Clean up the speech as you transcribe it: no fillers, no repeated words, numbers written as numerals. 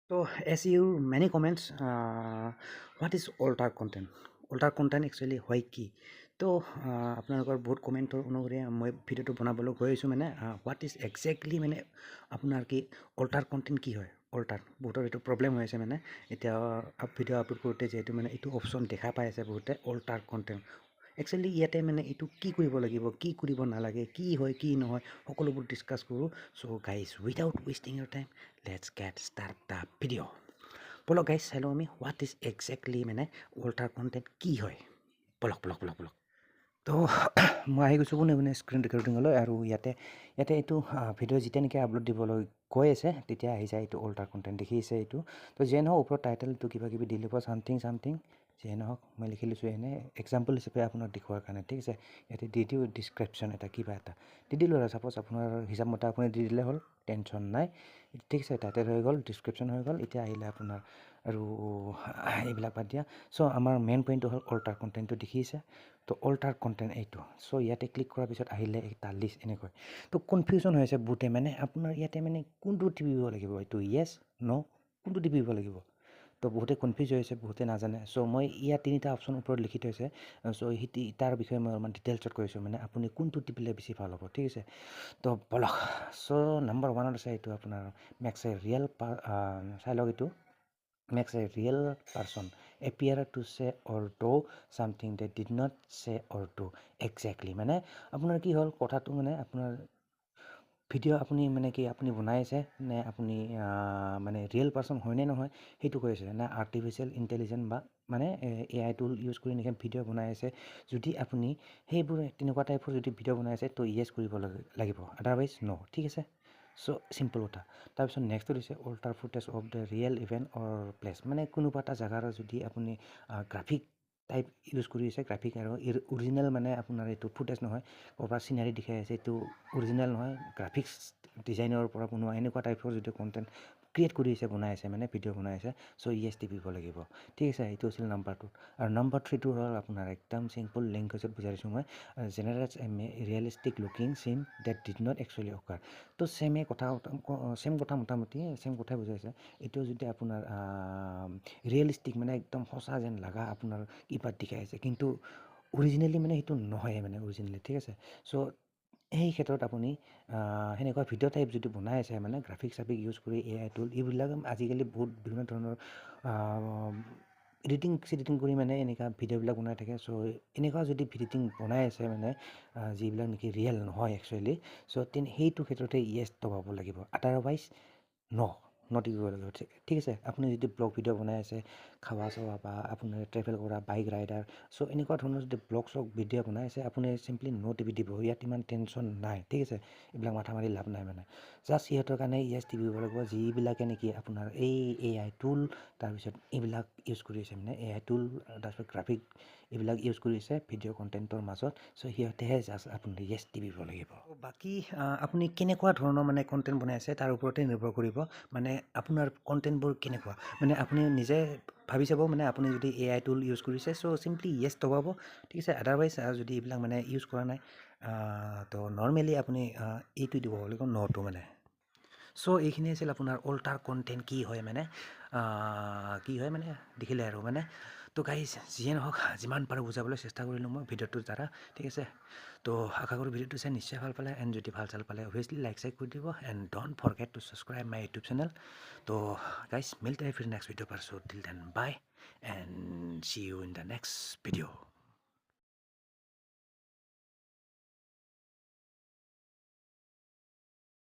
So, as you many comments, what is alter content? Alter content actually হয় কি? তো আপোনালোকৰ বহুত কমেণ্টৰ অনুসৰি মই ভিডিঅ'টো বনাবলৈ গৈ আছোঁ মানে হোৱাট ইজ একজেক্টলি মানে আপোনাৰ কি অল্টাৰ কণ্টেণ্ট কি হয় অল্টাৰ বহুতৰ এইটো প্ৰব্লেম হৈ আছে মানে এতিয়া ভিডিঅ' আপলোড কৰোঁতে যিহেতু মানে এইটো অপশ্যন দেখা পাই আছে বহুতে অল্টাৰ কণ্টেণ্ট একচুৱেলি ইয়াতে মানে এইটো কি কৰিব লাগিব কি কৰিব নালাগে কি হয় কি নহয় সকলোবোৰ ডিছকাছ কৰোঁ so' guys without wasting your time let's get start the video' বলক গাইজ চাই লওঁ আমি হোৱাট ইজ একজেক্টলি মানে অল্টাৰ কণ্টেণ্ট কি হয় বলক তো মই আহি গৈছোঁ পোনে স্ক্ৰীণ ৰেকৰ্ডিঙলৈ আৰু ইয়াতে এইটো ভিডিঅ' যেতিয়া নেকি আপলোড দিবলৈ গৈ আছে তেতিয়া আহি যায় এইটো অল্টাৰ কণ্টেণ্ট দেখিছে এইটো তো যিয়ে নহওক ওপৰত টাইটেলটো কিবা কিবি দি ল'ব চামথিং যিয়ে নহওক মই লিখি লৈছোঁ এনে এক্সাম্পল হিচাপে আপোনাক দেখুৱাৰ কাৰণে ঠিক আছে ইয়াতে দি দিওঁ ডিছক্ৰিপশ্যন এটা কিবা এটা দি দিলোঁ আৰু ছাপ'জ আপোনাৰ হিচাপ মতে আপুনি দি দিলে হ'ল টেনশ্যন নাই ঠিক আছে টাইটেল হৈ গ'ল ডিছক্ৰিপশ্যন হৈ গ'ল এতিয়া আহিলে আপোনাৰ আৰু এইবিলাক বাদ দিয়া চ' আমাৰ মেইন পইণ্টটো হ'ল অল্টাৰ কণ্টেণ্টটো দেখিছে তো অল্টাৰ কণ্টেণ্ট এইটো চ' ইয়াতে ক্লিক কৰাৰ পিছত আহিলে এটা লিষ্ট এনেকৈ তো কনফিউজন হৈ আছে বহুতে মানে আপোনাৰ ইয়াতে মানে কোনটো টিপিব লাগিব এইটো য়েছ ন' কোনটো টিপিব লাগিব তো বহুতে কনফিউজ হৈ আছে বহুতে নাজানে চ' মই ইয়াত তিনিটা অপশ্যন ওপৰত লিখি থৈছে চ' তাৰ বিষয়ে মই অলপমান ডিটেইলছত কৈছোঁ মানে আপুনি কোনটো টিপিলে বেছি ভাল হ'ব ঠিক আছে তো বলক চ' নাম্বাৰ ওৱানত আছে এইটো আপোনাৰ মেক্স এ ৰিয়েল চাই লওক এইটো makes a real person appear to say or do something they did not say or do exactly মানে আপোনাৰ কি হ'ল কথাটো মানে আপোনাৰ ভিডিঅ' আপুনি মানে কি আপুনি বনাই আছে নে আপুনি মানে ৰিয়েল পাৰ্চন হয়নে নহয় সেইটো কৈ আছে নে আৰ্টিফিচিয়েল ইণ্টেলিজেঞ্চ বা মানে AI টুল ইউজ কৰি এনেকৈ ভিডিঅ' বনাই আছে যদি আপুনি সেইবোৰ তেনেকুৱা টাইপৰ যদি ভিডিঅ' বনাই আছে তো য়েছ কৰিব লাগিব আদাৰৱাইজ ন' ঠিক আছে চ' চিম্পল কথা তাৰপিছত নেক্সটটো দিছে alter footage of the real event or place মানে কোনোবা এটা জেগাৰ যদি আপুনি গ্ৰাফিক টাইপ ইউজ কৰি আছে গ্ৰাফিক আৰু অৰিজিনেল মানে আপোনাৰ এইটো ফুটেজ নহয় ক'ৰবাত চিনাৰী দেখাই আছে এইটো অৰিজিনেল নহয় গ্ৰাফিক্স ডিজাইনৰ পৰা বনোৱা এনেকুৱা টাইপৰ যদি কণ্টেণ্ট ক্ৰিয়েট কৰি আছে বনাই আছে মানে ভিডিঅ' বনাই আছে চ' য়েছ টিপিব লাগিব ঠিক আছে এইটো আছিল নাম্বাৰ 2 আৰু নাম্বাৰ 3টো হ'ল আপোনাৰ একদম চিম্পল লেংগুৱেজত বুজাই দিছোঁ মই জেনেৰেটছ এ ৰিয়েলিষ্টিক লুকিং চিন ডেট ডিড নট একচুৱেলি অকাৰ তো ছেম কথা মোটামুটি ছেম কথাই বুজাইছে এইটো যদি আপোনাৰ ৰিয়েলিষ্টিক মানে একদম সঁচা যেন লগা আপোনাৰ কিবা দেখাই আছে কিন্তু অৰিজিনেলি মানে সেইটো নহয় মানে অৰিজিনেলি ঠিক আছে চ' সেই ক্ষেত্ৰত আপুনি সেনেকুৱা ভিডিঅ' টাইপ যদি বনাই আছে মানে গ্ৰাফিক চাফিক ইউজ কৰি AI টুল এইবিলাক আজিকালি বহুত বিভিন্ন ধৰণৰ এডিটিং কৰি মানে এনেকুৱা ভিডিঅ'বিলাক বনাই থাকে চ' এনেকুৱা যদি এডিটিং বনাই আছে মানে যিবিলাক নেকি ৰিয়েল নহয় একচুৱেলি চ' সেইটো ক্ষেত্ৰতে য়েছ দবাব লাগিব আদাৰৱাইজ টিপিব লাগিব ঠিক আছে আপুনি যদি ব্লগ ভিডিঅ' বনাই আছে খাৱা চাৱা বা আপোনাৰ ট্ৰেভেল কৰা বাইক ৰাইডাৰ চ' এনেকুৱা ধৰণৰ যদি ব্লগ চগ ভিডিঅ' বনাই আছে আপুনি চিম্পলি টিপি দিব ইয়াত ইমান টেনশ্যন নাই ঠিক আছে এইবিলাক মাথা মাৰি লাভ নাই মানে জাষ্ট সিহঁতৰ কাৰণে য়েছ টিপিব লাগিব যিবিলাকে নেকি আপোনাৰ এই AI টুল তাৰপিছত এইবিলাক ইউজ কৰি আছে মানে AI টুল তাৰপিছত গ্ৰাফিক এইবিলাক ইউজ কৰিছে ভিডিঅ' কণ্টেণ্টৰ মাজত চ' সিহঁতেহে জাষ্ট আপুনি য়েছ টিপিব লাগিব বাকী আপুনি কেনেকুৱা ধৰণৰ মানে কণ্টেণ্ট বনাই আছে তাৰ ওপৰতে নিৰ্ভৰ কৰিব মানে আপোনাৰ কণ্টেণ্টবোৰ কেনেকুৱা মানে আপুনি নিজে ভাবি চাব মানে আপুনি যদি AI টুল ইউজ কৰিছে চ' চিম্পলি য়েছ দবাব ঠিক আছে আদাৰৱাইজ যদি এইবিলাক মানে ইউজ কৰা নাই তো নৰ্মেলি আপুনি এইটো দিব লাগিব নটো মানে চ' এইখিনি আছিল আপোনাৰ অল্টাৰ কণ্টেণ্ট কি হয় মানে দেখিলে আৰু মানে তো গাইজ যিয়ে নহওক যিমান পাৰোঁ বুজাবলৈ চেষ্টা কৰিলোঁ মই ভিডিঅ'টোৰ দ্বাৰা ঠিক আছে তো আশা কৰোঁ ভিডিঅ'টো চাই নিশ্চয় ভাল পালে এণ্ড যদি ভাল পালে অভিয়াছলি লাইক কৰি দিব and don't forget to subscribe my YouTube channel তো গাইজ মিলতে हैं फिर नेक्स्ट वीडियो पर so till then bye and see you in the next video